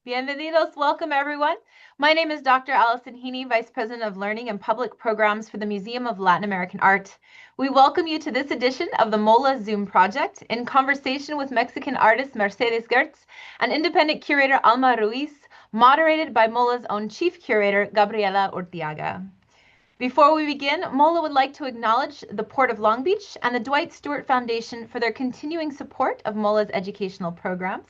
Bienvenidos, welcome everyone. My name is Dr. Allison Heaney, Vice President of Learning and Public Programs for the Museum of Latin American Art. We welcome you to this edition of the MOLAA Zoom project in conversation with Mexican artist Mercedes Gertz and independent curator Alma Ruiz, moderated by MOLAA's own chief curator Gabriela Urtiaga. Before we begin, MOLAA would like to acknowledge the Port of Long Beach and the Dwight Stewart Foundation for their continuing support of MOLAA's educational programs.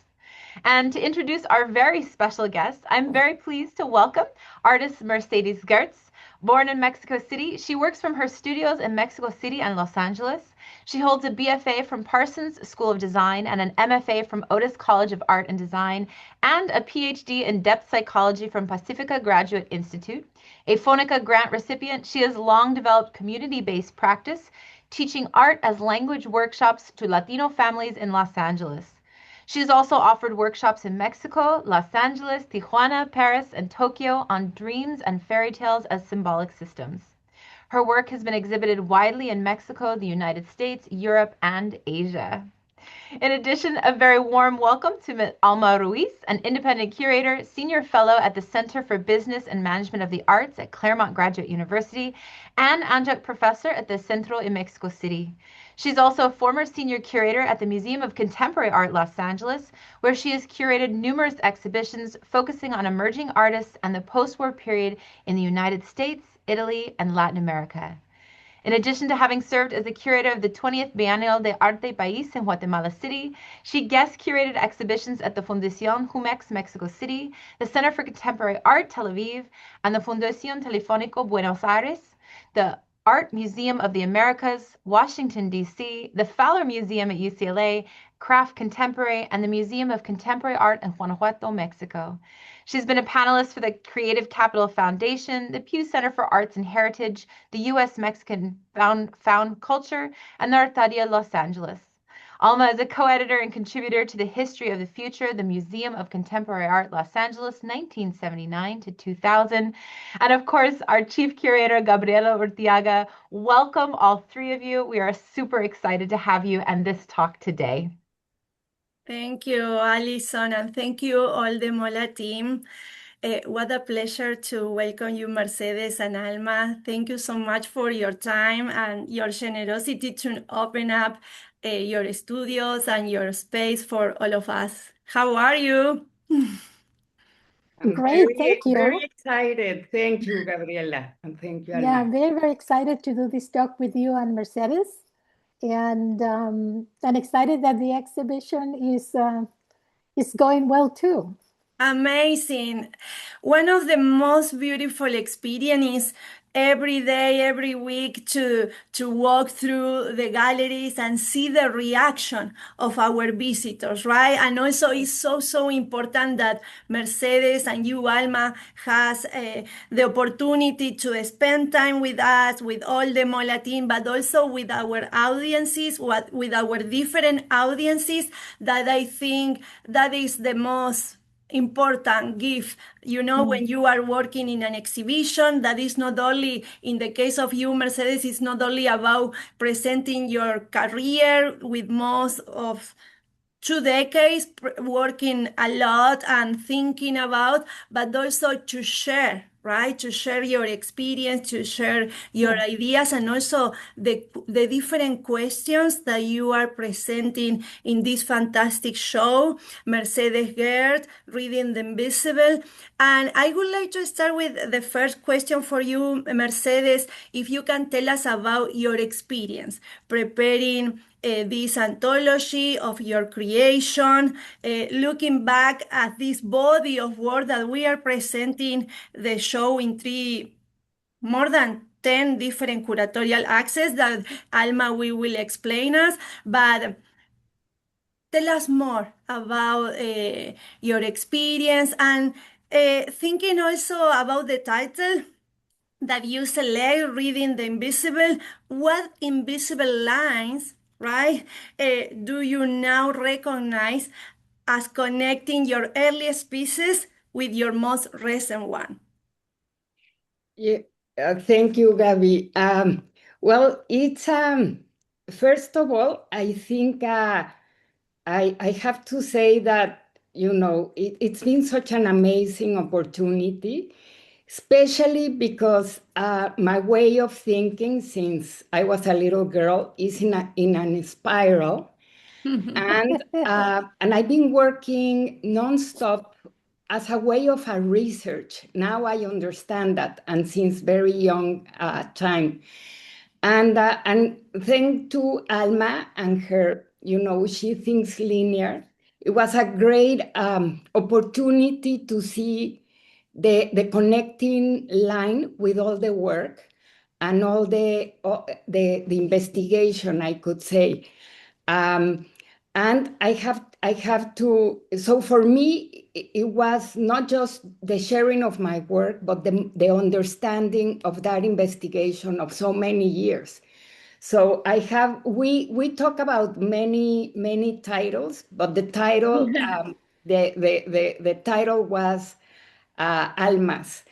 And to introduce our very special guest, I'm very pleased to welcome artist Mercedes Gertz. Born in Mexico City, she works from her studios in Mexico City and Los Angeles. She holds a B.F.A. from Parsons School of Design and an M.F.A. from Otis College of Art and Design, and a Ph.D. in depth psychology from Pacifica Graduate Institute. A FONCA grant recipient, she has long developed community-based practice, teaching art as language workshops to Latino families in Los Angeles. She's also offered workshops in Mexico, Los Angeles, Tijuana, Paris, and Tokyo on dreams and fairy tales as symbolic systems. Her work has been exhibited widely in Mexico, the United States, Europe, and Asia. In addition, a very warm welcome to Alma Ruiz, an independent curator, senior fellow at the Center for Business and Management of the Arts at Claremont Graduate University, and adjunct professor at the Centro in Mexico City. She's also a former senior curator at the Museum of Contemporary Art Los Angeles, where she has curated numerous exhibitions focusing on emerging artists and the post-war period in the United States, Italy, and Latin America. In addition to having served as the curator of the 20th Biennial de Arte País in Guatemala City, she guest curated exhibitions at the Fundación Jumex Mexico City, the Center for Contemporary Art Tel Aviv, and the Fundación Telefónico Buenos Aires, the Art Museum of the Americas, Washington, D.C., the Fowler Museum at UCLA, Craft Contemporary, and the Museum of Contemporary Art in Guanajuato, Mexico. She's been a panelist for the Creative Capital Foundation, the Pew Center for Arts and Heritage, the U.S. Mexican Found Culture, and the Artadia Los Angeles. Alma is a co-editor and contributor to the History of the Future, the Museum of Contemporary Art, Los Angeles, 1979 to 2000. And of course, our chief curator, Gabriela Urtiaga. Welcome, all three of you. We are super excited to have you and this talk today. Thank you, Alison, and thank you all the MOLAA team. What a pleasure to welcome you, Mercedes and Alma. Thank you so much for your time and your generosity to open up your studios and your space for all of us. How are you? Great, thank you. Very excited. Thank you, Gabriela, and thank you, Alma. Yeah, I'm very, very excited to do this talk with you and Mercedes. And I'm excited that the exhibition is going well too. Amazing. One of the most beautiful experiences every day, every week to walk through the galleries and see the reaction of our visitors, right? And also it's so important that Mercedes and you, Alma, has the opportunity to spend time with us, with all the MOLAA team, but also with our audiences, with our different audiences, that I think that is the most important gift, when you are working in an exhibition. That is not only, in the case of you, Mercedes, it's not only about presenting your career with most of 2 decades working a lot and thinking about, but also to share, right? To share your experience, to share your ideas, and also the different questions that you are presenting in this fantastic show, Mercedes Gertz, Reading the Invisible. And I would like to start with the first question for you, Mercedes, if you can tell us about your experience preparing this anthology of your creation, looking back at this body of work that we are presenting the show in more than 10 different curatorial axes that Alma will explain us, but tell us more about your experience, and thinking also about the title that you select, Reading the Invisible. What invisible lines, right, do you now recognize as connecting your earliest pieces with your most recent one? Yeah, thank you, Gabi. Well, it's first of all, I think I have to say that it's been such an amazing opportunity, especially because my way of thinking since I was a little girl is in an spiral. And I've been working nonstop as a way of a research. Now I understand that, and since very young time. And thanks to Alma and her, she thinks linear. It was a great opportunity to see the connecting line with all the work and all the investigation, I could say. And I have to, so for me, it was not just the sharing of my work, but the understanding of that investigation of so many years. So we talk about many titles, but the title, the title was Almas.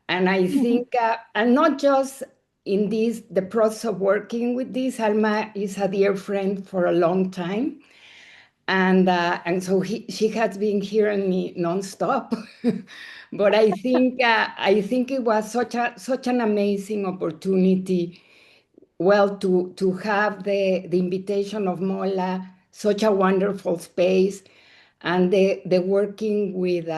And I think, and not just in the process of working with this, Alma is a dear friend for a long time. And so she has been hearing me nonstop. But I think it was such an amazing opportunity, well, to have the invitation of MOLAA, such a wonderful space, and the working with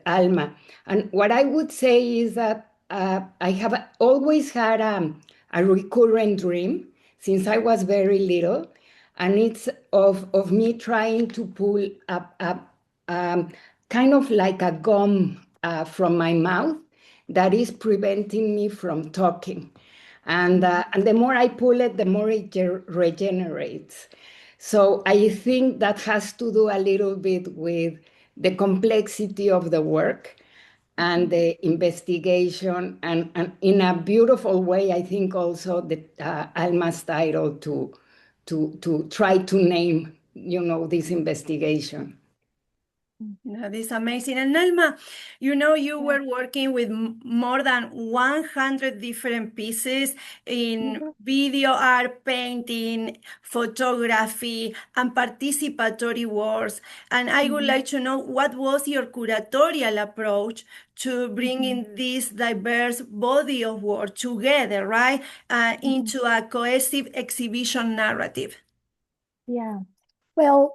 Alma. And what I would say is that I have always had a recurrent dream since I was very little, and it's of me trying to pull up kind of like a gum from my mouth that is preventing me from talking. And the more I pull it, the more it regenerates. So I think that has to do a little bit with the complexity of the work and the investigation, and in a beautiful way, I think also the Alma's title to try to name, this investigation. That is amazing. And Alma, you were working with more than 100 different pieces in video art, painting, photography, and participatory works. And I would like to know, what was your curatorial approach to bringing this diverse body of work together, right, into a cohesive exhibition narrative? Yeah. Well,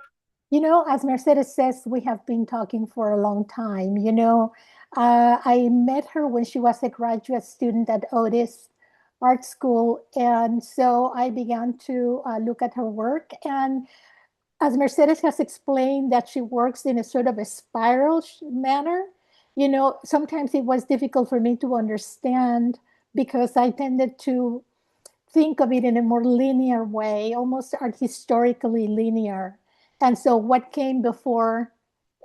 as Mercedes says, we have been talking for a long time. I met her when she was a graduate student at Otis Art School. And so I began to look at her work. And as Mercedes has explained, that she works in a sort of a spiral manner, sometimes it was difficult for me to understand because I tended to think of it in a more linear way, almost art historically linear. And so what came before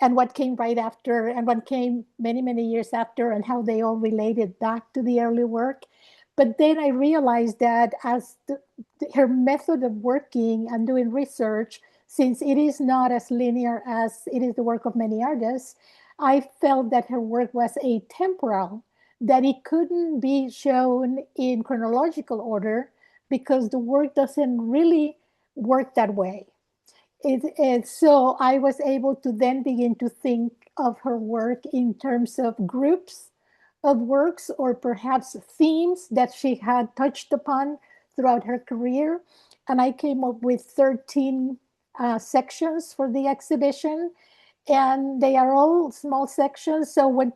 and what came right after and what came many years after, and how they all related back to the early work. But then I realized that as her method of working and doing research, since it is not as linear as it is the work of many artists, I felt that her work was atemporal, that it couldn't be shown in chronological order because the work doesn't really work that way. So I was able to then begin to think of her work in terms of groups of works, or perhaps themes that she had touched upon throughout her career. And I came up with 13 sections for the exhibition. And they are all small sections. So when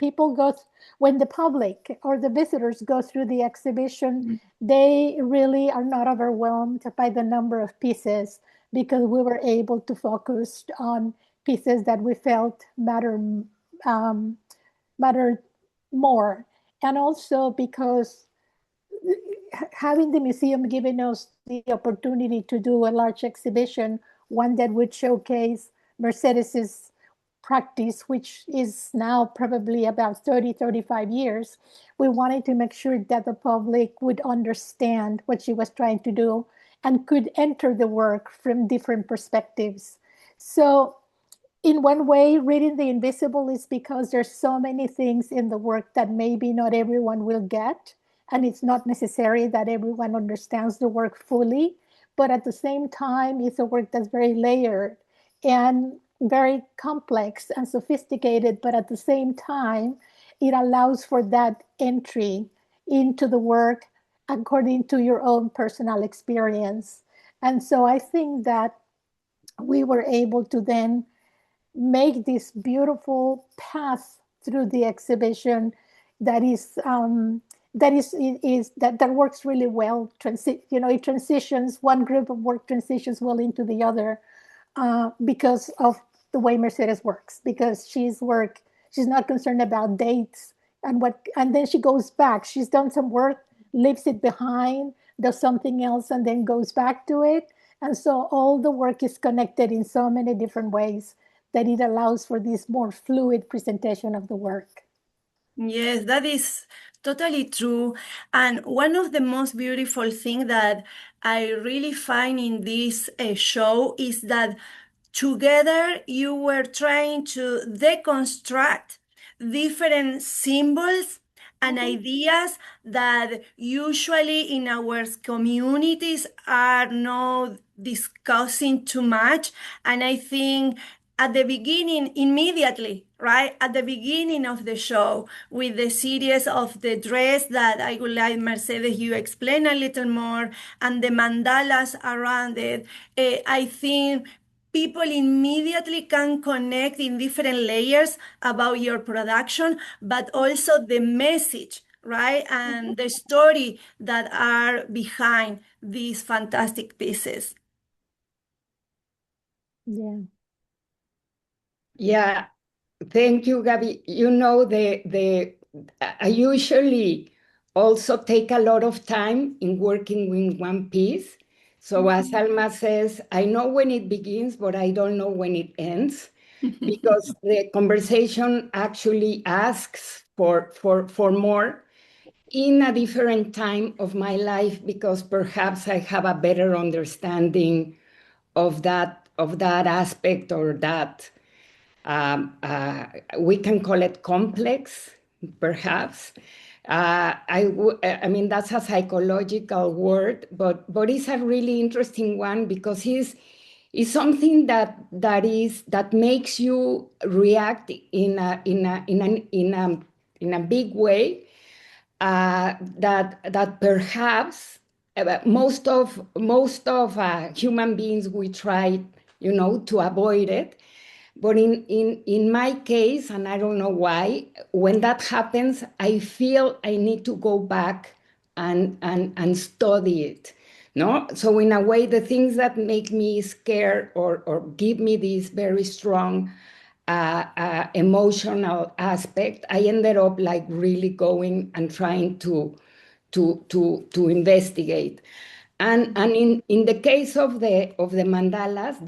when the public or the visitors go through the exhibition, they really are not overwhelmed by the number of pieces, because we were able to focus on pieces that we felt mattered more. And also because having the museum given us the opportunity to do a large exhibition, one that would showcase Mercedes's practice, which is now probably about 35 years, we wanted to make sure that the public would understand what she was trying to do and could enter the work from different perspectives. So in one way, reading the invisible is because there's so many things in the work that maybe not everyone will get. And it's not necessary that everyone understands the work fully, but at the same time, it's a work that's very layered. And very complex and sophisticated, but at the same time, it allows for that entry into the work according to your own personal experience. And so I think that we were able to then make this beautiful path through the exhibition that that works really well. It transitions, one group of work transitions well into the other, because of the way Mercedes works, because she's not concerned about dates and then she goes back. She's done some work, leaves it behind, does something else, and then goes back to it. And so all the work is connected in so many different ways that it allows for this more fluid presentation of the work. Yes, that is totally true. And one of the most beautiful things that I really find in this show is that together you were trying to deconstruct different symbols and ideas that usually in our communities are not discussing too much. And I think at the beginning, immediately, right at the beginning of the show, with the series of the dress that I would like Mercedes you explain a little more, and the mandalas around it, I think people immediately can connect in different layers about your production, but also the message, right? And the story that are behind these fantastic pieces. Yeah. Yeah, thank you, Gabby. You know, I usually also take a lot of time in working with one piece. So as Alma says, I know when it begins, but I don't know when it ends, because the conversation actually asks for more in a different time of my life, because perhaps I have a better understanding of that aspect, or that we can call it complex, perhaps. I mean, that's a psychological word, but it's a really interesting one, because it's something that makes you react in a big way, that perhaps most of human beings, we try, to avoid it. But in my case, and I don't know why, when that happens, I feel I need to go back and study it. No? So in a way, the things that make me scared, or give me this very strong emotional aspect, I ended up like really going and trying to investigate. And in the case of the mandalas,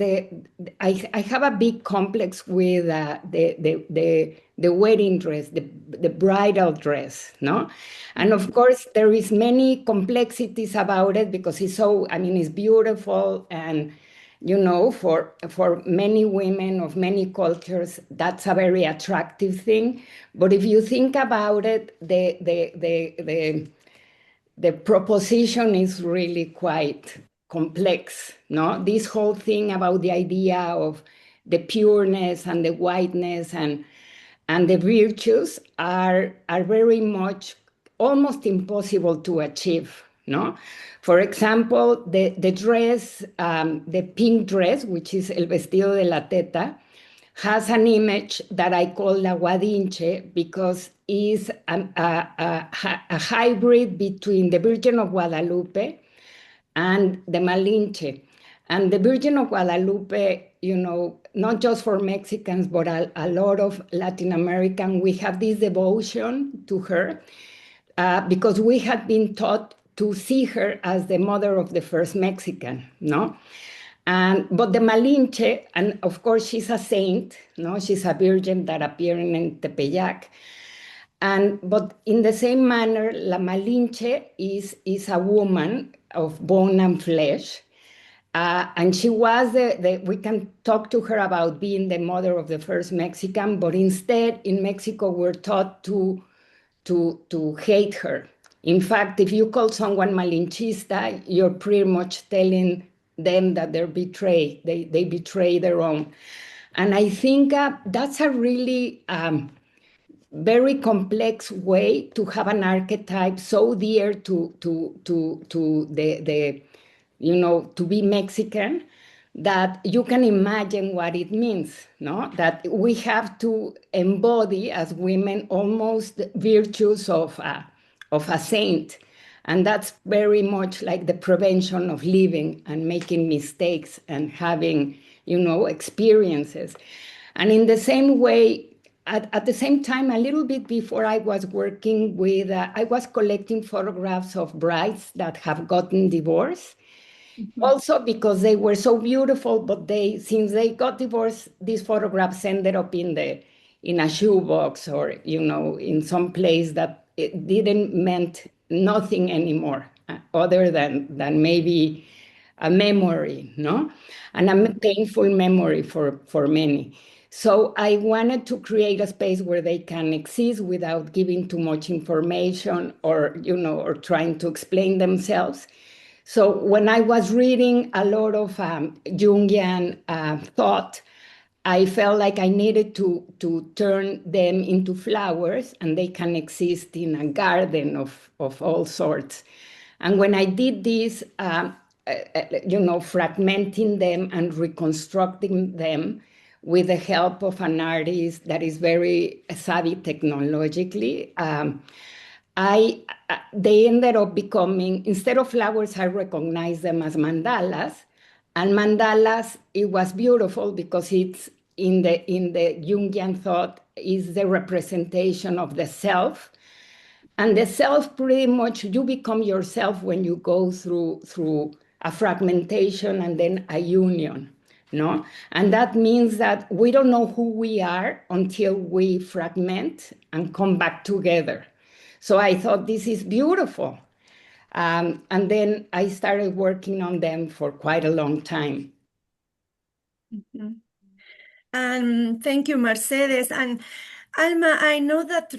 I have a big complex with the wedding dress, the bridal dress, no? And of course, there is many complexities about it, because it's beautiful, and for many women of many cultures, that's a very attractive thing. But if you think about it, the proposition is really quite complex, no? This whole thing about the idea of the pureness and the whiteness and the virtues are very much almost impossible to achieve, no? For example, the dress, the pink dress, which is el vestido de la teta, has an image that I call la Guadinche, because it's a hybrid between the Virgin of Guadalupe and the Malinche. And the Virgin of Guadalupe, not just for Mexicans, but a lot of Latin American, we have this devotion to her, because we had been taught to see her as the mother of the first Mexican, no? But the Malinche, and of course she's a saint, no? She's a virgin that appeared in Tepeyac. But in the same manner, La Malinche is a woman of bone and flesh. And she was we can talk to her about being the mother of the first Mexican, but instead in Mexico, we're taught to hate her. In fact, if you call someone Malinchista, you're pretty much telling them that they're betrayed. They betray their own. And I think that's a really very complex way to have an archetype so dear to the to be Mexican, that you can imagine what it means, no? That we have to embody as women almost virtues of a saint. And that's very much like the prevention of living and making mistakes and having, experiences. And in the same way, at the same time, a little bit before, I was working with, I was collecting photographs of brides that have gotten divorced. Also because they were so beautiful, but since they got divorced, these photographs ended up in a shoebox, or in some place that it didn't meant nothing anymore, other than maybe a memory, no, and a painful memory for many. So I wanted to create a space where they can exist without giving too much information, or or trying to explain themselves. So when I was reading a lot of Jungian thought, I felt like I needed to turn them into flowers, and they can exist in a garden of all sorts. And when I did this, fragmenting them and reconstructing them with the help of an artist that is very savvy technologically, they ended up becoming, instead of flowers, I recognized them as mandalas. And mandalas, it was beautiful because it's in the Jungian thought, is the representation of the self. And the self, pretty much, you become yourself when you go through a fragmentation and then a union. No? And that means that we don't know who we are until we fragment and come back together. So I thought, this is beautiful. And then I started working on them for quite a long time. Mm-hmm. And thank you, Mercedes. And Alma, I know that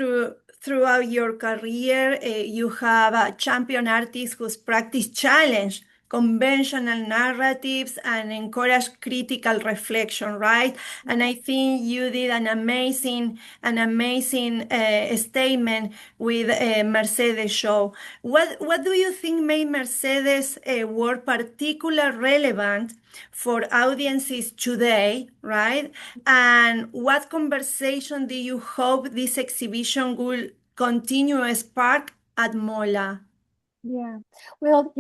throughout your career, you have champion artists whose practice challenge conventional narratives and encourage critical reflection, right? And I think you did an amazing statement with Mercedes show. What do you think made Mercedes work particularly relevant for audiences today, right? And what conversation do you hope this exhibition will continue to spark at MOLAA? Yeah. Well,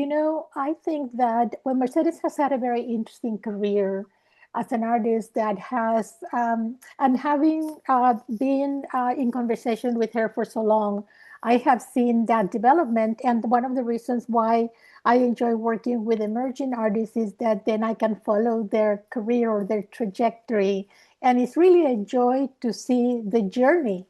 I think that Mercedes has had a very interesting career as an artist that has, and having been in conversation with her for so long, I have seen that development. And one of the reasons why I enjoy working with emerging artists is that then I can follow their career or their trajectory. And it's really a joy to see the journey.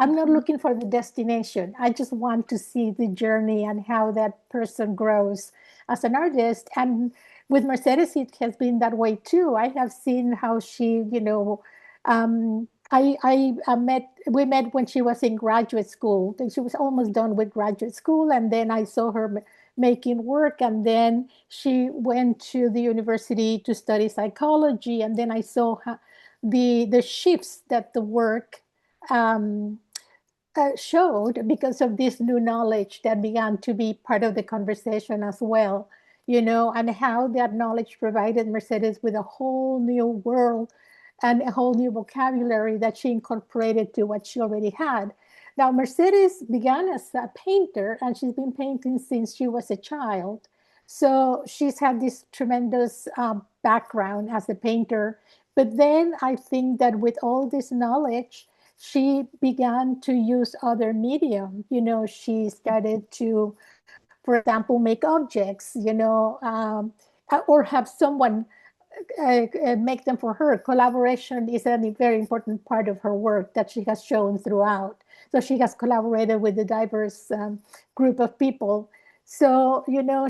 I'm not looking for the destination. I just want to see the journey and how that person grows as an artist. And with Mercedes, it has been that way too. I have seen how she, we met when she was in graduate school. She was almost done with graduate school, and then I saw her making work, and then she went to the university to study psychology, and then I saw the shifts that the work showed because of this new knowledge that began to be part of the conversation as well, and how that knowledge provided Mercedes with a whole new world and a whole new vocabulary that she incorporated to what she already had. Now, Mercedes began as a painter, and she's been painting since she was a child. So she's had this tremendous background as a painter. But then I think that with all this knowledge, she began to use other medium. She started to, for example, make objects, or have someone make them for her. Collaboration is a very important part of her work that she has shown throughout. So she has collaborated with a diverse group of people. So,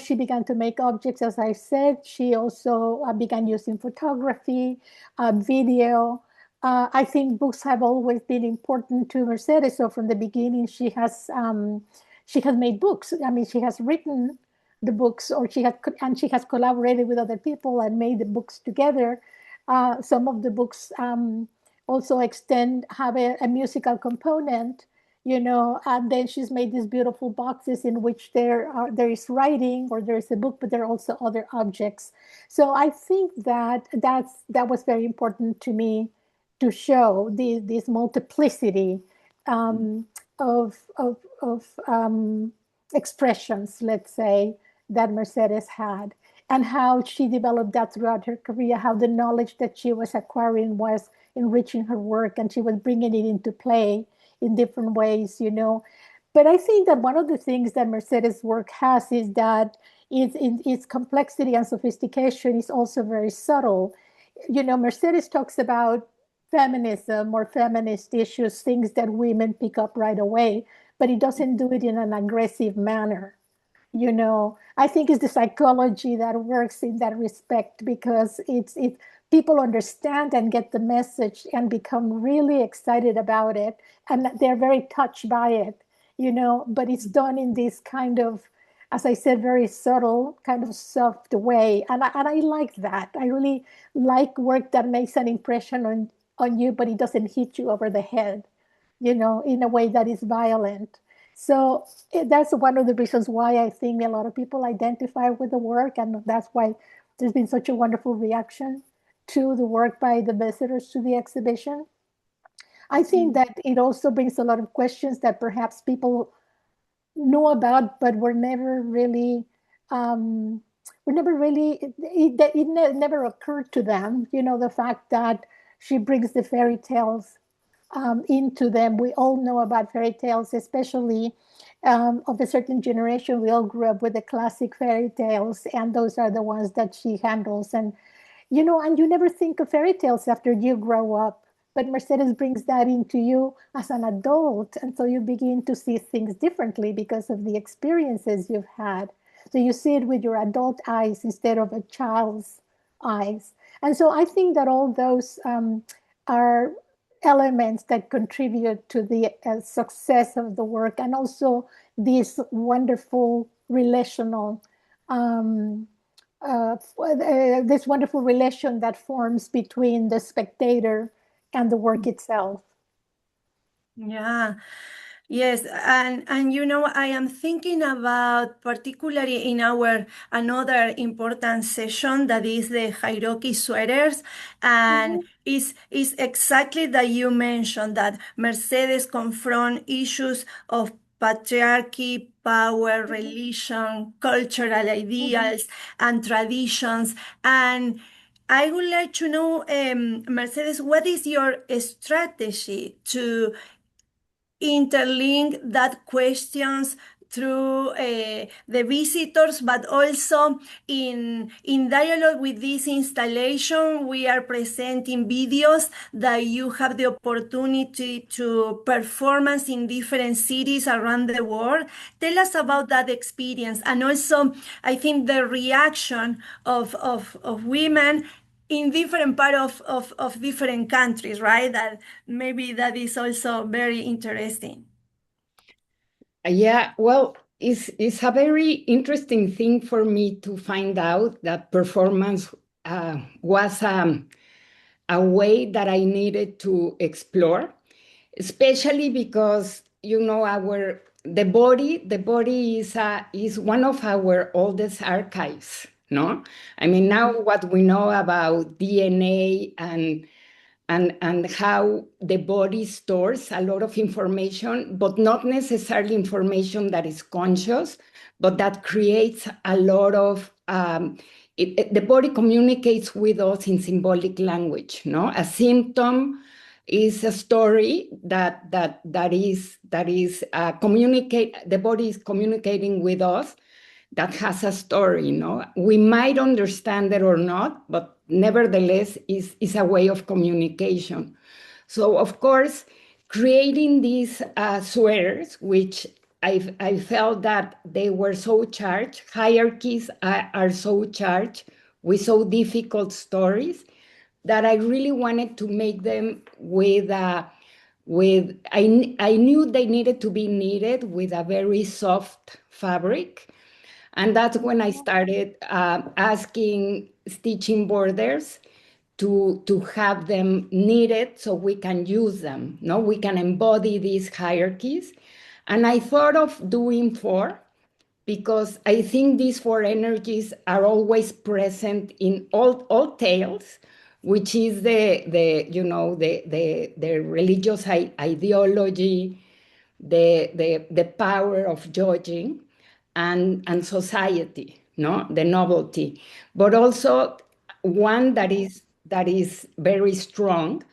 she began to make objects, as I said. She also began using photography, video. I think books have always been important to Mercedes. So from the beginning, she has made books. I mean, she has written the books, and she has collaborated with other people and made the books together. Some of the books also have a musical component, and then she's made these beautiful boxes in which there is writing or there is a book, but there are also other objects. So I think that was very important to me to show this multiplicity of expressions, let's say, that Mercedes had, and how she developed that throughout her career, how the knowledge that she was acquiring was enriching her work, and she was bringing it into play in different ways, But I think that one of the things that Mercedes' work has is that its complexity and sophistication is also very subtle. Mercedes talks about feminism or feminist issues, things that women pick up right away, but it doesn't do it in an aggressive manner. I think it's the psychology that works in that respect, because it's people understand and get the message and become really excited about it, and they're very touched by it, but it's done in this kind of, as I said, very subtle, kind of soft way, and I like that. I really like work that makes an impression on you, but it doesn't hit you over the head, in a way that is violent. So that's one of the reasons why I think a lot of people identify with the work, and that's why there's been such a wonderful reaction to the work by the visitors to the exhibition. I think that it also brings a lot of questions that perhaps people know about, but were never really, it never occurred to them. The fact that she brings the fairy tales into them. We all know about fairy tales, especially of a certain generation. We all grew up with the classic fairy tales, and those are the ones that she handles. And and you never think of fairy tales after you grow up, but Mercedes brings that into you as an adult, and so you begin to see things differently because of the experiences you've had. So you see it with your adult eyes instead of a child's eyes. And so I think that all those are elements that contribute to the success of the work, and also this wonderful relational this wonderful relation that forms between the spectator and the work itself. Yeah. Yes, and I am thinking about, particularly in our another important session, that is the hierarchy sweaters, and is exactly that you mentioned that Mercedes confront issues of patriarchy, power, religion, cultural ideals, and traditions. And I would like to know, Mercedes, what is your strategy to interlink that questions through the visitors, but also in dialogue with this installation? We are presenting videos that you have the opportunity to performance in different cities around the world. Tell us about that experience, and also I think the reaction of women in different part of different countries, right? That maybe that is also very interesting. Yeah, well, it's a very interesting thing for me to find out that performance was a way that I needed to explore, especially because the body is one of our oldest archives, no? I mean, now what we know about DNA and how the body stores a lot of information, but not necessarily information that is conscious, but that creates a lot of the body communicates with us in symbolic language, no? A symptom is a story that is communicate. The body is communicating with us. That has a story, no? We might understand it or not, but nevertheless is a way of communication. So of course, creating these sweaters, which I felt that they were so charged, hierarchies are so charged with so difficult stories, that I really wanted to make them I knew they needed to be knitted with a very soft fabric. And that's when I started asking stitching borders to have them knitted so we can use them. No, we can embody these hierarchies. And I thought of doing four because I think these four energies are always present in all tales, which is the religious ideology, the power of judging, and society, no, the novelty, but also one that is very strong,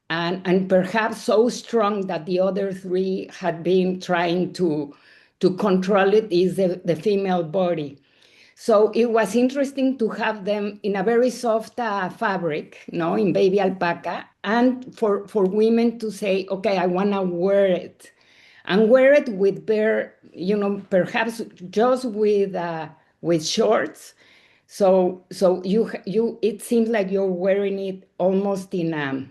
and perhaps so strong that the other three had been trying to control it, is the female body. So it was interesting to have them in a very soft fabric, no, in baby alpaca, and for women to say, okay, I want to wear it, and wear it with bare, perhaps just with shorts. So you it seems like you're wearing it almost in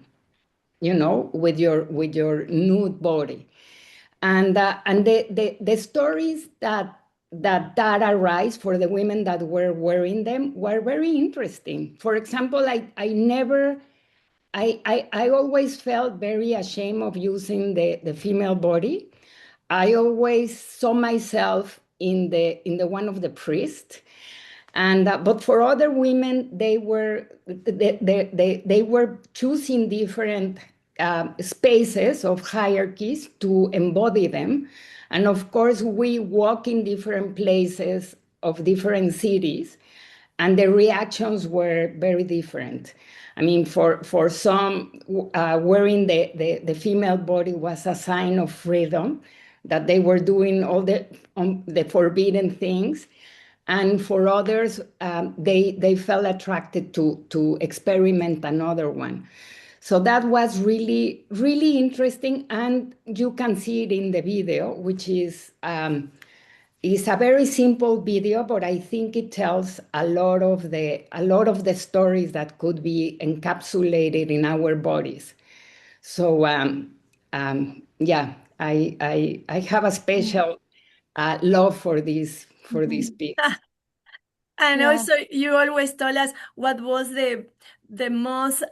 with your nude body. And the stories that arise for the women that were wearing them were very interesting. For example, I always felt very ashamed of using the female body. I always saw myself in the one of the priests, and but for other women, they were choosing different spaces of hierarchies to embody them. And of course, we walk in different places of different cities, and the reactions were very different. I mean, for some, wearing the female body was a sign of freedom, that they were doing all the forbidden things. And for others, they felt attracted to experiment another one. So that was really, really interesting. And you can see it in the video, which is a very simple video, but I think it tells a lot of the stories that could be encapsulated in our bodies. So yeah, I have a special love for this piece. And Yeah. also, you always told us what was the most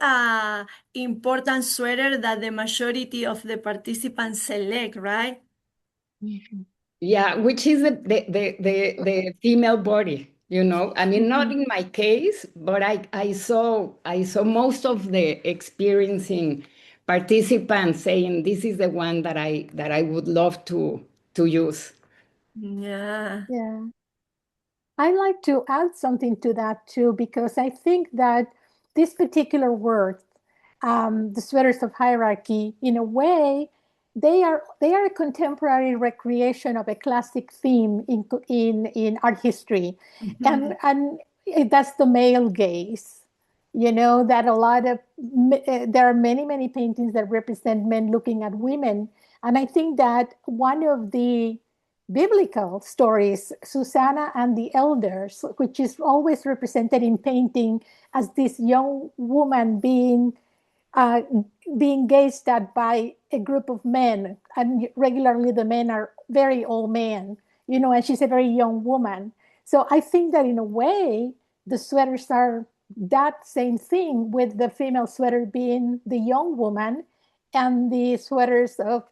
important sweater that the majority of the participants select, right? Yeah, which is the female body, I mean, not in my case, but I saw most of the experiencing participants saying this is the one that I would love to use. Yeah. Yeah. I like to add something to that too, because I think that this particular work, the sweaters of hierarchy, in a way, they are a contemporary recreation of a classic theme in art history, and that's the male gaze. That a lot of there are many paintings that represent men looking at women, and I think that one of the biblical stories, Susanna and the elders, which is always represented in painting as this young woman uh, being gazed at by a group of men, and regularly the men are very old men, and she's a very young woman. So I think that in a way, the sweaters are that same thing, with the female sweater being the young woman, and the sweaters of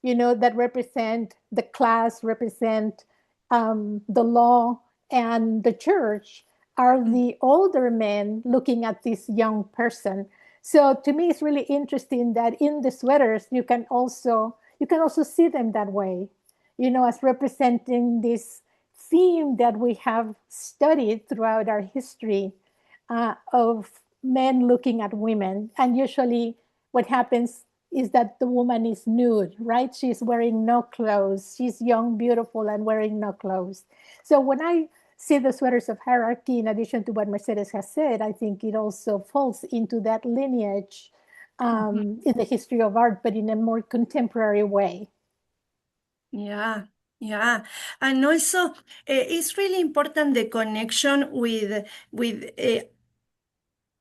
that represent the class, represent the law and the church, are the older men looking at this young person. So to me, it's really interesting that in the sweaters you can also see them that way, as representing this theme that we have studied throughout our history, of men looking at women. And usually what happens is that the woman is nude, right? She's wearing no clothes. She's young, beautiful, and wearing no clothes. So when I see the sweaters of hierarchy, in addition to what Mercedes has said, I think it also falls into that lineage in the history of art, but in a more contemporary way. Yeah, yeah. And also, it's really important, the connection with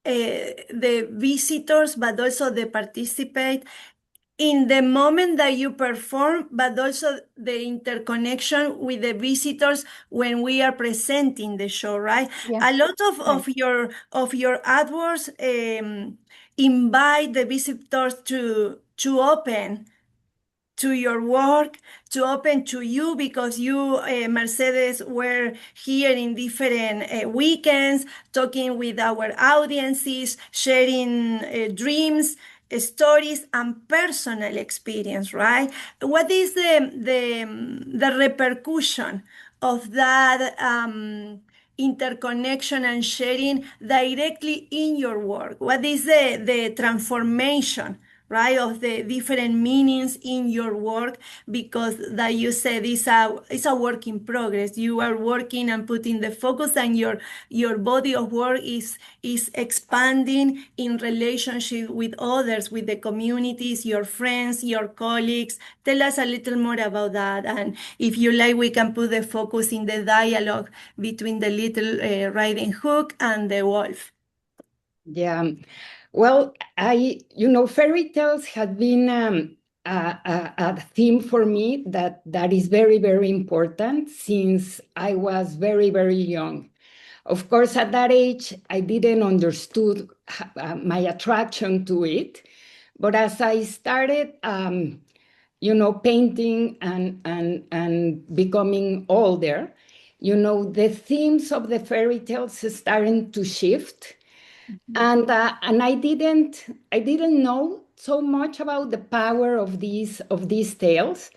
the visitors, but also the participate. in the moment that you perform, but also the interconnection with the visitors when we are presenting the show, right? Yeah. A lot of your artworks invite the visitors to open to your work, to open to you, because you, Mercedes, were here in different weekends, talking with our audiences, sharing dreams, stories, and personal experience, right? What is the repercussion of that interconnection and sharing directly in your work? What is the transformation, right, of the different meanings in your work? Because that you said it's a work in progress. You are working and putting the focus, and your body of work is expanding in relationship with others, with the communities, your friends, your colleagues. Tell us a little more about that, and if you like, we can put the focus in the dialogue between the little riding hook and the wolf. Yeah. Well, fairy tales have been a theme for me that is very, very important since I was very, very young. Of course, at that age, I didn't understood my attraction to it. But as I started, painting and becoming older, the themes of the fairy tales is starting to shift. And I didn't know so much about the power of these tales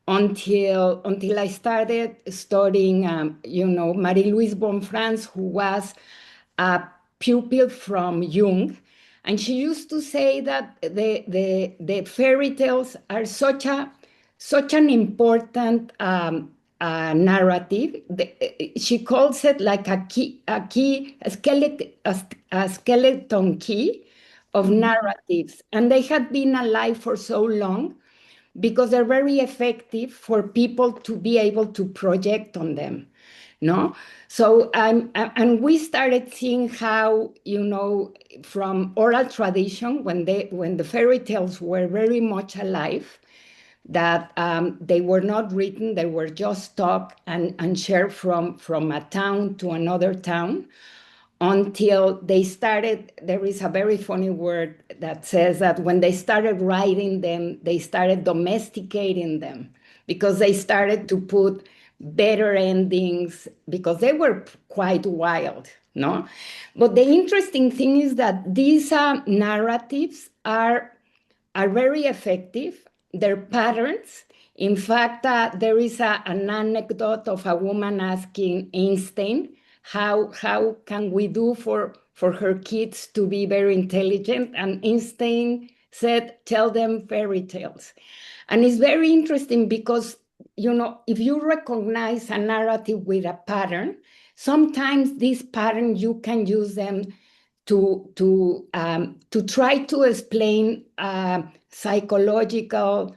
until I started studying Marie-Louise Bonfrance, who was a pupil from Jung, and she used to say that the fairy tales are such an important narrative. She calls it like a skeleton key of narratives, and they had been alive for so long because they're very effective for people to be able to project on them. No, so and we started seeing how from oral tradition, when the fairy tales were very much alive, that they were not written, they were just talked and shared from a town to another town, until they started. There is a very funny word that says that when they started writing them, they started domesticating them, because they started to put better endings, because they were quite wild, no? But the interesting thing is that these narratives are very effective. They're patterns. In fact, there is an anecdote of a woman asking Einstein, how can we do for her kids to be very intelligent? And Einstein said, tell them fairy tales. And it's very interesting because, if you recognize a narrative with a pattern, sometimes this pattern, you can use them to try to explain psychological,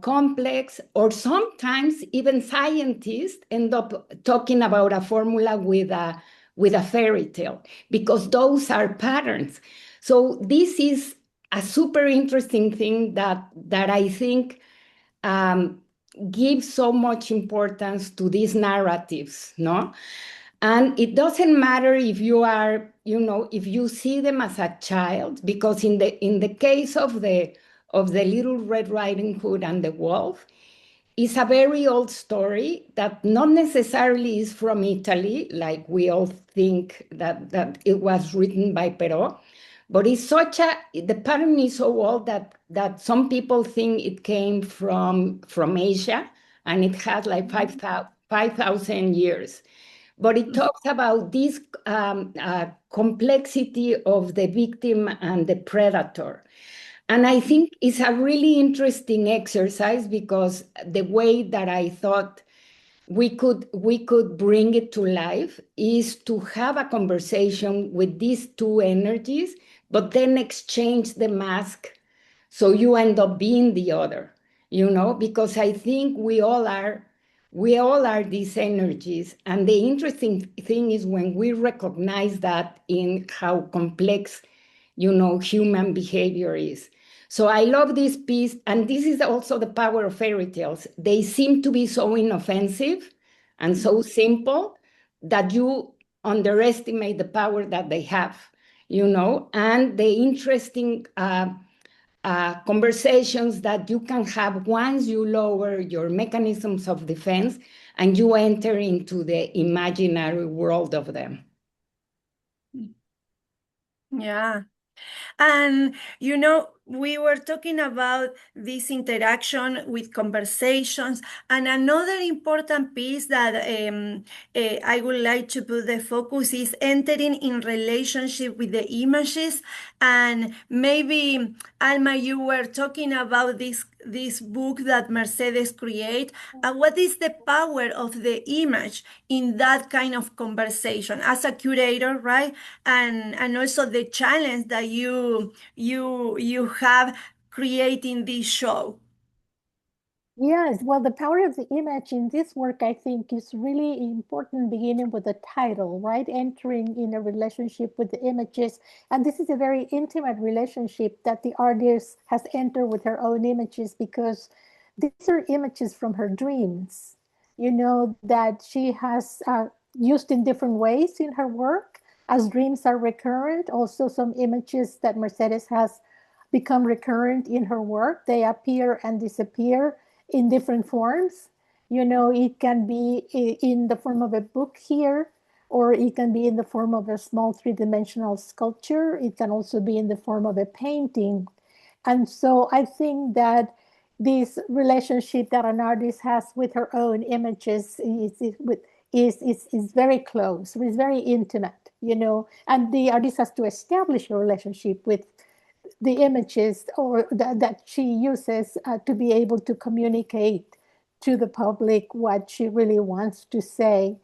complex, or sometimes even scientists end up talking about a formula with a fairy tale, because those are patterns. So this is a super interesting thing that I think gives so much importance to these narratives, no? And it doesn't matter if you are, if you see them as a child, because in the case of the Little Red Riding Hood and the Wolf, it's a very old story that not necessarily is from Italy, like we all think that it was written by Perrault, but it's the pattern is so old that some people think it came from Asia, and it has like 5,000 years. But it talks about this complexity of the victim and the predator. And I think it's a really interesting exercise, because the way that I thought we could bring it to life is to have a conversation with these two energies, but then exchange the mask, so you end up being the other, because I think we all are these energies. And the interesting thing is when we recognize that in how complex, human behavior is. So I love this piece, and this is also the power of fairy tales. They seem to be so inoffensive and so simple that you underestimate the power that they have, and the interesting conversations that you can have once you lower your mechanisms of defense and you enter into the imaginary world of them. Yeah. And we were talking about this interaction with conversations, and another important piece that I would like to put the focus is entering in relationship with the images. And maybe, Alma, you were talking about this book that Mercedes create. What is the power of the image in that kind of conversation as a curator, right? And also the challenge that you have creating this show. Yes, well, the power of the image in this work, I think, is really important, beginning with the title, right? Entering in a relationship with the images. And this is a very intimate relationship that the artist has entered with her own images, because these are images from her dreams, that she has used in different ways in her work, as dreams are recurrent. Also, some images that Mercedes has become recurrent in her work. They appear and disappear in different forms. It can be in the form of a book here, or it can be in the form of a small three-dimensional sculpture. It can also be in the form of a painting. And so I think that this relationship that an artist has with her own images is very close, is very intimate, and the artist has to establish a relationship with the images or that she uses to be able to communicate to the public what she really wants to say.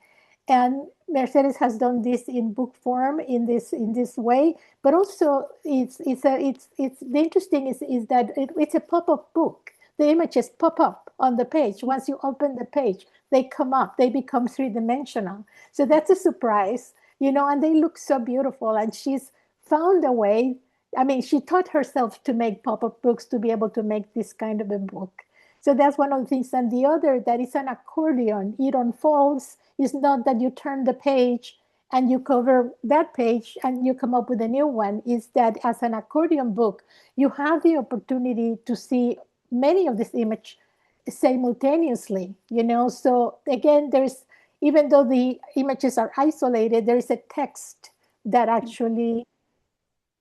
And Mercedes has done this in book form in this way, but also it's the interesting is that it's a pop-up book. The images pop up on the page. Once you open the page, they come up, they become three-dimensional. So that's a surprise, and they look so beautiful. And she's found a way. I mean, she taught herself to make pop-up books to be able to make this kind of a book. So that's one of the things. And the other, that is an accordion. It unfolds. It's not that you turn the page and you cover that page and you come up with a new one. Is that as an accordion book, you have the opportunity to see many of these images simultaneously, So again, even though the images are isolated, there is a text that actually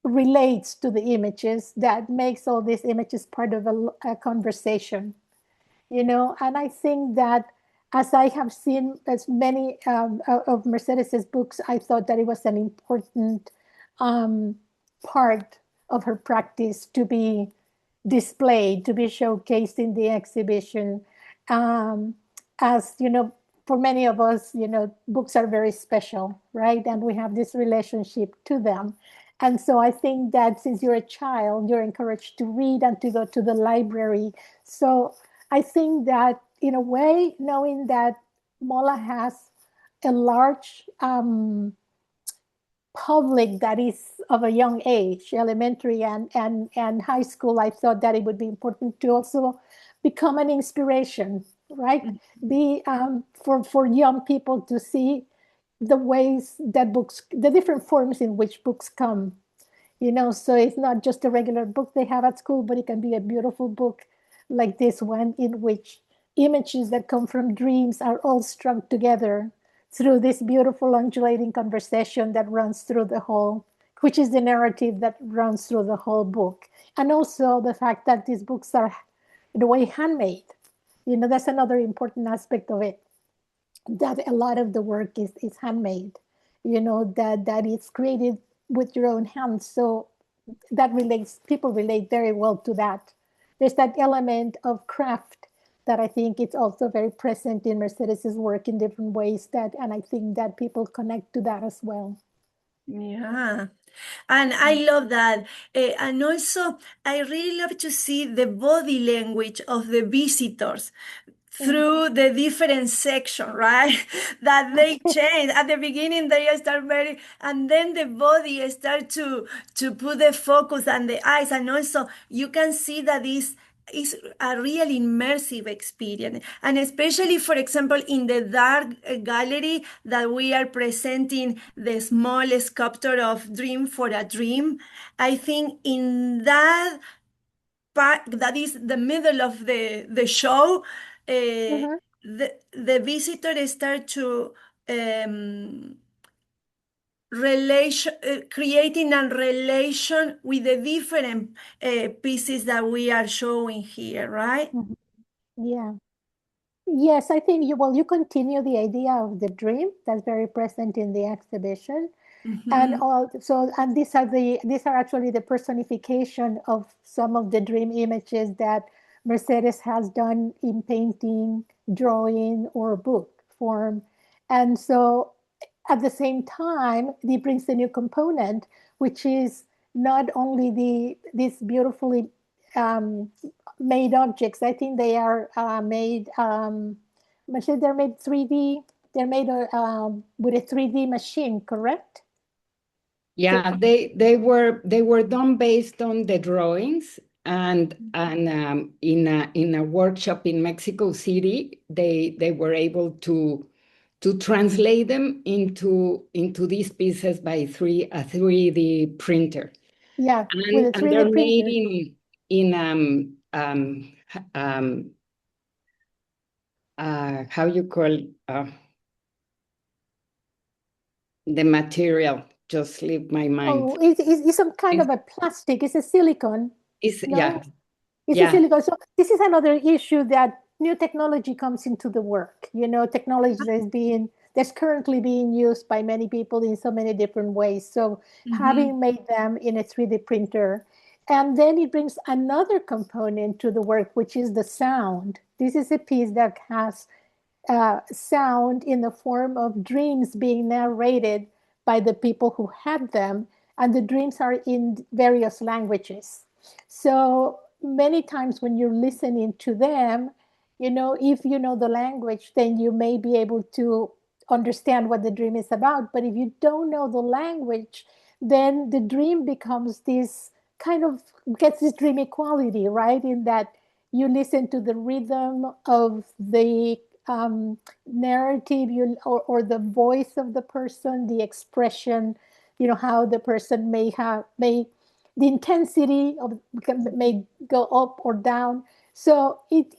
relates to the images that makes all these images part of a conversation, and I think that as I have seen as many of Mercedes's books, I thought that it was an important part of her practice to be displayed, to be showcased in the exhibition. As for many of us, books are very special, right? And we have this relationship to them. And so I think that since you're a child, you're encouraged to read and to go to the library. So I think that in a way, knowing that MOLAA has a large public that is of a young age, elementary and high school, I thought that it would be important to also become an inspiration, right? Be for young people to see the ways that books, the different forms in which books come, so it's not just a regular book they have at school, but it can be a beautiful book like this one, in which images that come from dreams are all strung together through this beautiful undulating conversation that runs through the whole, which is the narrative that runs through the whole book. And also the fact that these books are in a way handmade, that's another important aspect of it, that a lot of the work is handmade, that it's created with your own hands. So that people relate very well to that. There's that element of craft that I think it's also very present in Mercedes's work in different ways, and I think that people connect to that as well. Yeah. And I love that. And also, I really love to see the body language of the visitors through the different section, right? That they change. At the beginning, they start very, and then the body start to put the focus on the eyes, and also you can see that is a real immersive experience. And especially, for example, in the dark gallery that we are presenting the small sculpture of Dream for a Dream, I think in that part, that is the middle of the show, the visitor start to creating a relation with the different pieces that we are showing here, right? Yeah. Yes, I think you continue the idea of the dream that's very present in the exhibition. And these are actually the personification of some of the dream images that Mercedes has done in painting, drawing, or book form. And so at the same time, it brings the new component, which is not only these beautifully made objects. I think they are made. They're made 3D. They're made with a 3D machine, correct? Yeah, they were done based on the drawings, and in a workshop in Mexico City, they were able to translate them into these pieces by a 3D printer. Yeah, with a 3D they're printer. made how you call the material, just leave my mind. Oh, it's some kind of a plastic. It's a silicone. Yeah. It's a silicone. So this is another issue that new technology comes into the work. Technology that's currently being used by many people in so many different ways. So having made them in a 3D printer, and then it brings another component to the work, which is the sound. This is a piece that has sound in the form of dreams being narrated by the people who had them, and the dreams are in various languages. So many times when you're listening to them, if you know the language, then you may be able to understand what the dream is about. But if you don't know the language, then the dream becomes this kind of gets this dreamy quality, right? In that you listen to the rhythm of the narrative, or the voice of the person, the expression, how the person may the intensity may go up or down. So it's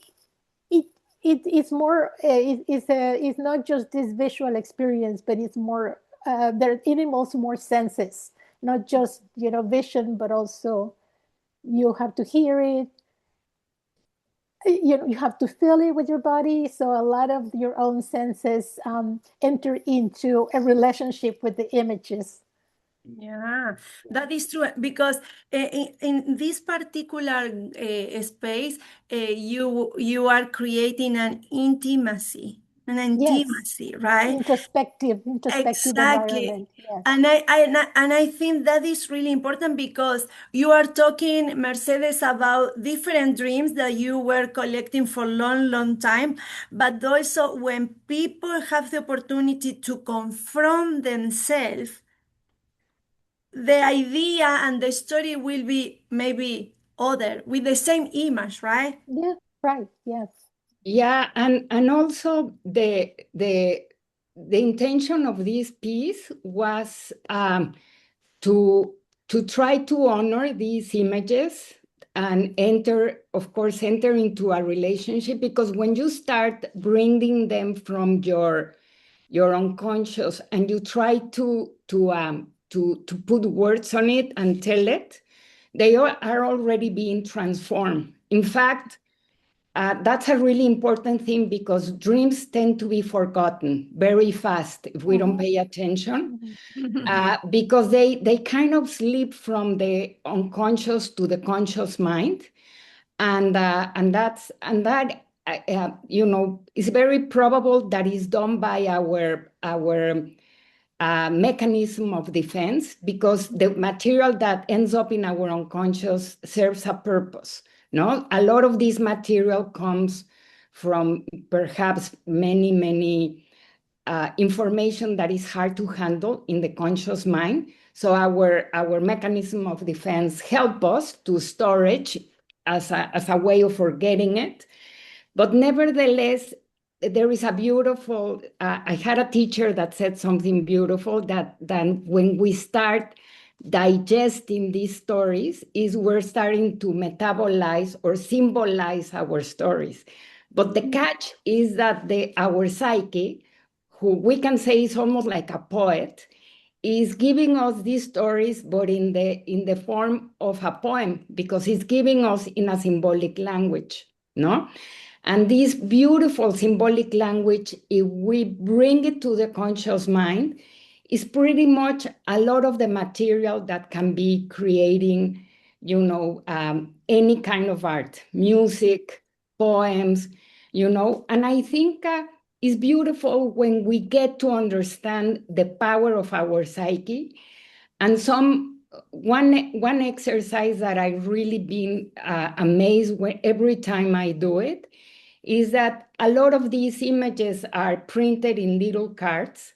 more it's not just this visual experience, but it's more it involves more senses, not just vision, but also you have to hear it, you have to feel it with your body. So a lot of your own senses enter into a relationship with the images. Yeah, that is true, because in this particular space, you are creating an intimacy, right? Introspective Exactly. environment. Yes. And I think that is really important, because you are talking, Mercedes, about different dreams that you were collecting for a long time. But also, when people have the opportunity to confront themselves, the idea and the story will be maybe other with the same image, right? Yeah, right. Yes. Yeah, and also the intention of this piece was to try to honor these images and of course, enter into a relationship, because when you start bringing them from your unconscious and you try to put words on it and tell it, they are already being transformed. In fact, that's a really important thing, because dreams tend to be forgotten very fast if we don't pay attention, because they kind of slip from the unconscious to the conscious mind, and that is very probable that is done by our mechanism of defense, because the material that ends up in our unconscious serves a purpose. No, a lot of this material comes from perhaps many information that is hard to handle in the conscious mind. So our mechanism of defense help us to storage as a way of forgetting it. But nevertheless, there is a beautiful, I had a teacher that said something beautiful, that when we start digesting these stories, is we're starting to metabolize or symbolize our stories. But the catch is that our psyche, who we can say is almost like a poet, is giving us these stories, but in the form of a poem, because it's giving us in a symbolic language, no? And this beautiful symbolic language, if we bring it to the conscious mind, is pretty much a lot of the material that can be creating, any kind of art, music, poems, and I think it's beautiful when we get to understand the power of our psyche. And one exercise that I've really been amazed every time I do it is that a lot of these images are printed in little cards,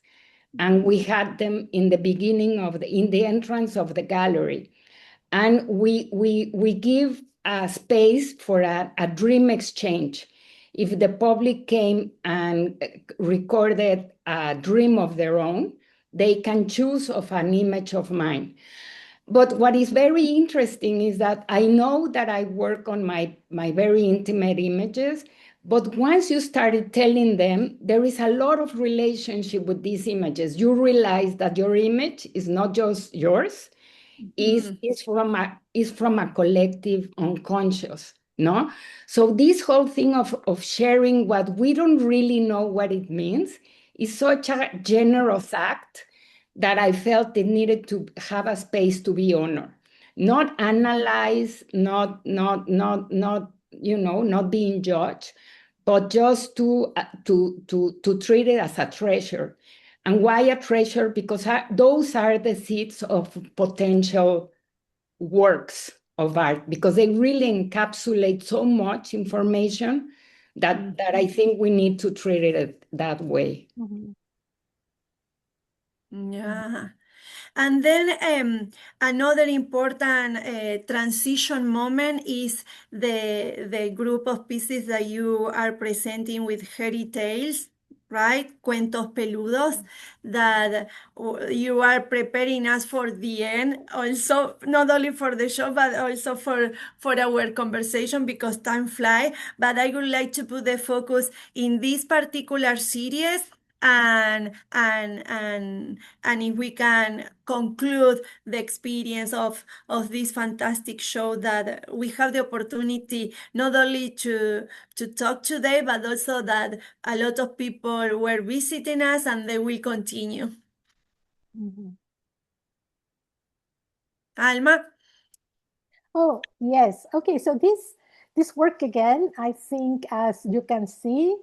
and we had them in the beginning in the entrance of the gallery. And we give a space for a dream exchange. If the public came and recorded a dream of their own, they can choose of an image of mine. But what is very interesting is that I know that I work on my very intimate images, but once you started telling them, there is a lot of relationship with these images. You realize that your image is not just yours, is from a collective unconscious, no? So this whole thing of sharing what we don't really know what it means is such a generous act that I felt it needed to have a space to be honored, not analyzed, not being judged, but just to treat it as a treasure. And why a treasure? Because those are the seeds of potential works of art, because they really encapsulate so much information that I think we need to treat it that way. Yeah. And then another important transition moment is the group of pieces that you are presenting with Hairy Tales, right? Cuentos peludos, that you are preparing us for the end, also not only for the show, but also for our conversation, because time flies. But I would like to put the focus in this particular series, and if we can conclude the experience of this fantastic show, that we have the opportunity not only to talk today, but also that a lot of people were visiting us, and they will continue. Alma? Oh, yes. Okay, so this work again, I think, as you can see,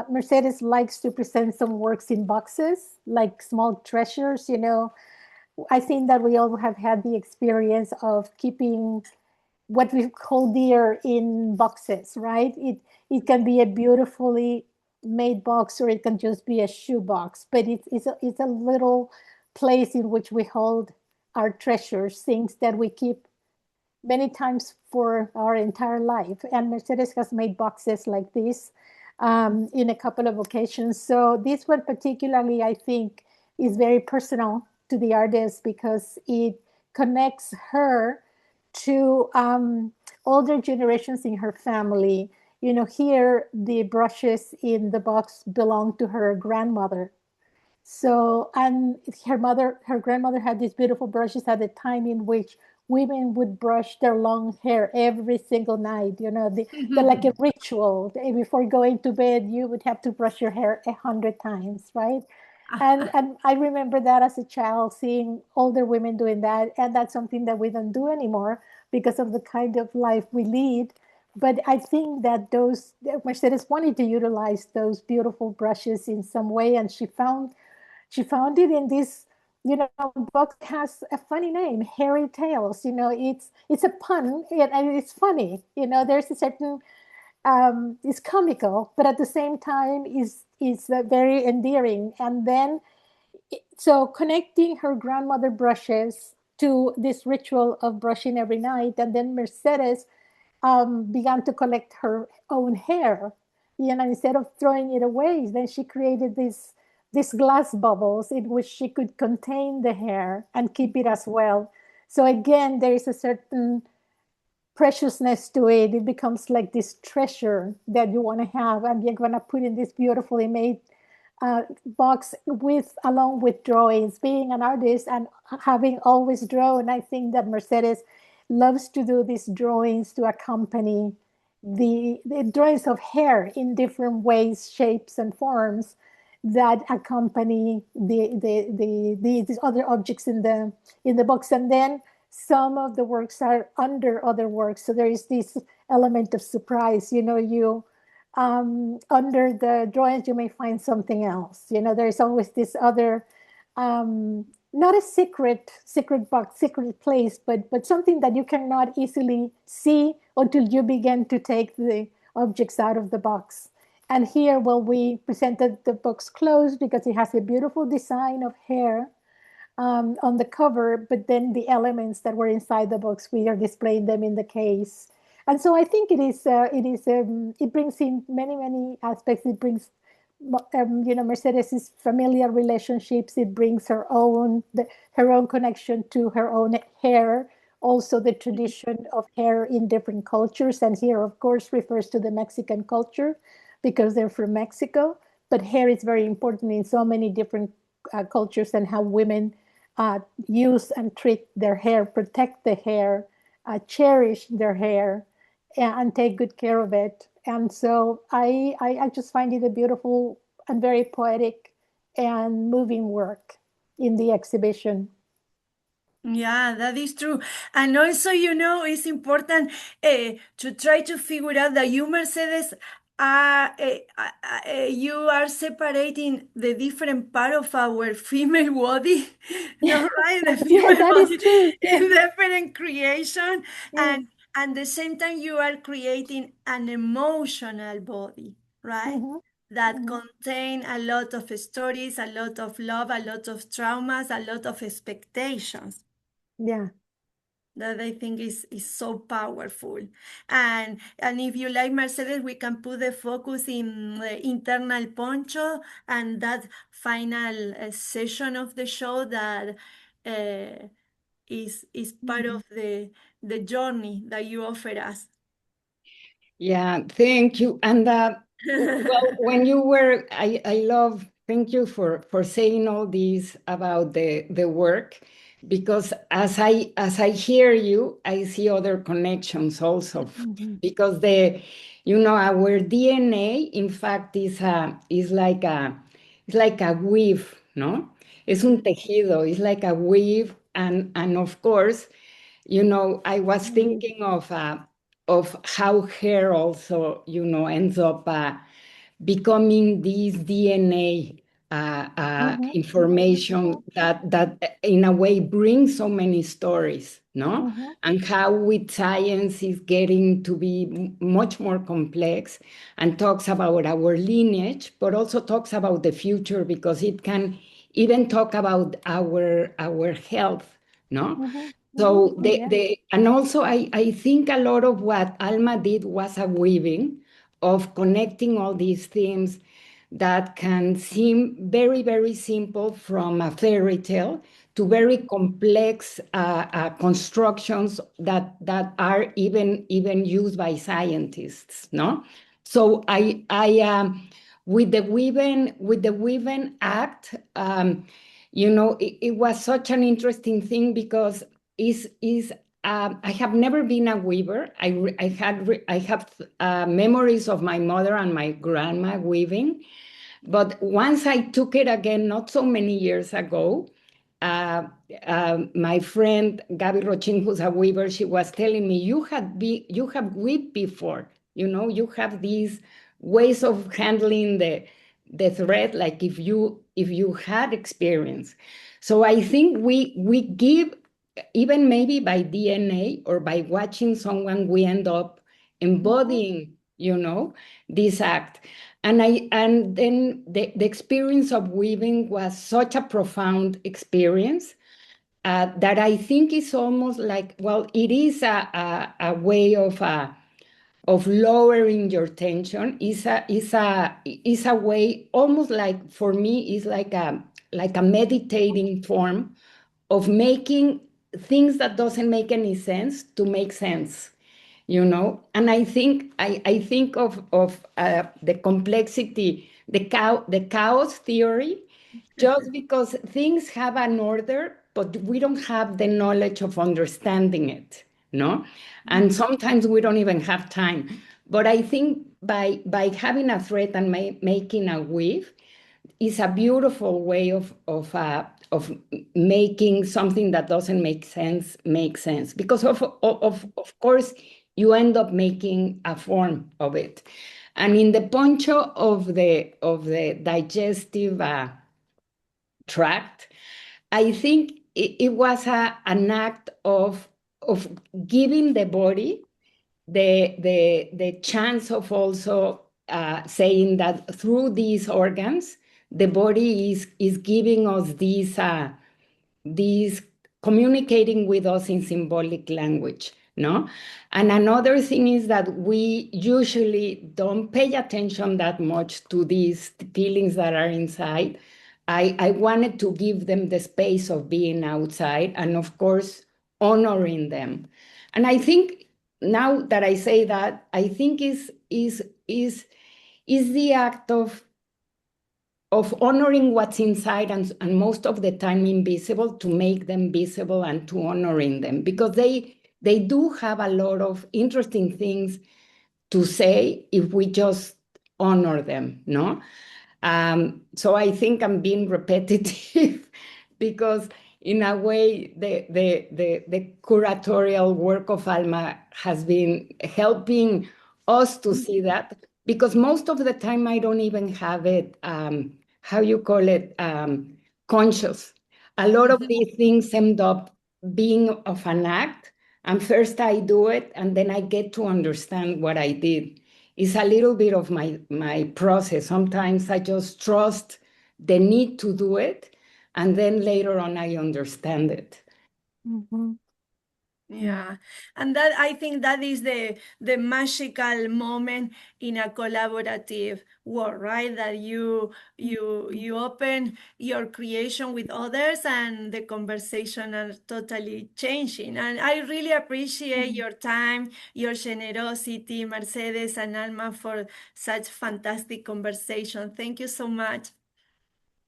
Mercedes likes to present some works in boxes, like small treasures. I think that we all have had the experience of keeping what we hold dear in boxes, right? It can be a beautifully made box, or it can just be a shoe box, but it's a little place in which we hold our treasures, things that we keep many times for our entire life. And Mercedes has made boxes like this in a couple of occasions. So this one particularly, I think, is very personal to the artist, because it connects her to older generations in her family. Here the brushes in the box belong to her grandmother. So, and her grandmother had these beautiful brushes at the time in which women would brush their long hair every single night. They're like a ritual. Before going to bed, you would have to brush your hair 100 times, right? And I remember that as a child, seeing older women doing that, and that's something that we don't do anymore because of the kind of life we lead. But I think that Mercedes wanted to utilize those beautiful brushes in some way, and she found it in this book that has a funny name, Hairy Tales. It's a pun, and it's funny. There's a certain is comical, but at the same time is very endearing. And then, so connecting her grandmother brushes to this ritual of brushing every night, and then Mercedes began to collect her own hair. Instead of throwing it away, then she created these glass bubbles in which she could contain the hair and keep it as well. So again, there is a certain preciousness to it. It becomes like this treasure that you want to have, and you're going to put in this beautifully made box along with drawings. Being an artist and having always drawn, I think that Mercedes loves to do these drawings to accompany the drawings of hair in different ways, shapes, and forms that accompany these other objects in the box. And then some of the works are under other works, so there is this element of surprise. You under the drawings you may find something else. There's always this other not a secret box, secret place, but something that you cannot easily see until you begin to take the objects out of the box. And here, well, we presented the box closed because it has a beautiful design of hair on the cover, but then the elements that were inside the box, we are displaying them in the case. And so I think it brings in many aspects. It brings Mercedes's familiar relationships. It brings her own connection to her own hair, also the tradition of hair in different cultures. And here, of course, refers to the Mexican culture because they're from Mexico. But hair is very important in so many different cultures, and how women use and treat their hair, protect the hair, cherish their hair, and take good care of it. And so I just find it a beautiful and very poetic and moving work in the exhibition. Yeah, that is true. And also, it's important to try to figure out that you, Mercedes, you are separating the different part of our female body, no, right? The female Yeah, that is body true. in different creation. Yeah. And the same time, you are creating an emotional body, right? Mhm, That mhm. contain a lot of stories, a lot of love, a lot of traumas, a lot of expectations. Yeah. That I think is so powerful. And if you like, Mercedes, we can put the focus in the internal poncho and that final session of the show that is part of the journey that you offer us. Yeah, thank you. And well, when you were, I love, thank you for saying all this about the work, because as I hear you, I see other connections also, Mhm, because our DNA, in fact, is like a weave, no? Es un tejido, it's like a weave, and of course, I was mhm, thinking of how hair also, ends up becoming this DNA mhm, information that in a way brings so many stories, no? mhm, And how with science is getting to be much more complex and talks about our lineage, but also talks about the future, because it can even talk about our health, no? mhm, mhm. So Yeah. and also I think a lot of what Alma did was a weaving of connecting all these themes that can seem very, very simple from a fairy tale to very complex constructions that are even used by scientists, no? So I with the Weaven Act, it was such an interesting thing, because I have never been a weaver. I have memories of my mother and my grandma weaving, but once I took it again, not so many years ago, uh, my friend Gabi Rochin, who's a weaver, she was telling me, you have weaved before. You have these ways of handling the thread, like if you had experience. So I think we give, even maybe by DNA or by watching someone, we end up Mhm, embodying this act. And then the experience of weaving was such a profound experience that I think is almost like, well, it is a way of lowering your tension. Is a way, almost like, for me, is like a meditating form of making things that doesn't make any sense to make sense. And I think of the complexity, the chaos theory, just because things have an order, but we don't have the knowledge of understanding it, no? And sometimes we don't even have time. But I think by having a thread and making a weave is a beautiful way of making something that doesn't make sense make sense. Because of course you end up making a form of it. And in the poncho of the digestive tract, I think it was an act of giving the body the chance of also saying that through these organs, the body is giving us these communicating with us in symbolic language, no? And another thing is that we usually don't pay attention that much to these feelings that are inside. I wanted to give them the space of being outside and, of course, honoring them. And I think now that I say that, I think is the act of honoring what's inside and most of the time invisible, to make them visible and to honoring them, because they do have a lot of interesting things to say if we just honor them, no? So I think I'm being repetitive because in a way the curatorial work of Alma has been helping us to see that, because most of the time I don't even have it, how you call it, conscious. A lot of these things end up being of an act, and first I do it and then I get to understand what I did. It's a little bit of my process. Sometimes I just trust the need to do it, and then later on I understand it. Yeah, and that, I think that is the magical moment in a collaborative work, right? That you open your creation with others, and the conversation are totally changing. And I really appreciate your time, your generosity, Mercedes and Alma, for such fantastic conversation. Thank you so much.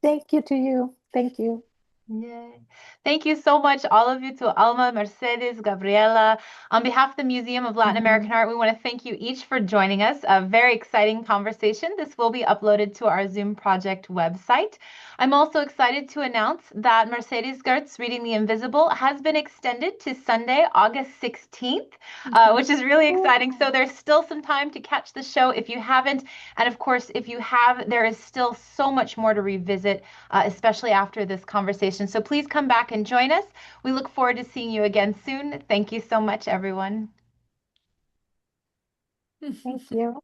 Thank you to you. Thank you. Yay. Thank you so much, all of you, to Alma, Mercedes, Gabriela. On behalf of the Museum of Latin American Art, we want to thank you each for joining us. A very exciting conversation. This will be uploaded to our Zoom project website. I'm also excited to announce that Mercedes Gertz Reading the Invisible has been extended to Sunday, August 16th, which is really exciting. So there's still some time to catch the show if you haven't. And of course, if you have, there is still so much more to revisit, especially after this conversation. So please come back and join us. We look forward to seeing you again soon. Thank you so much, everyone. Thank you.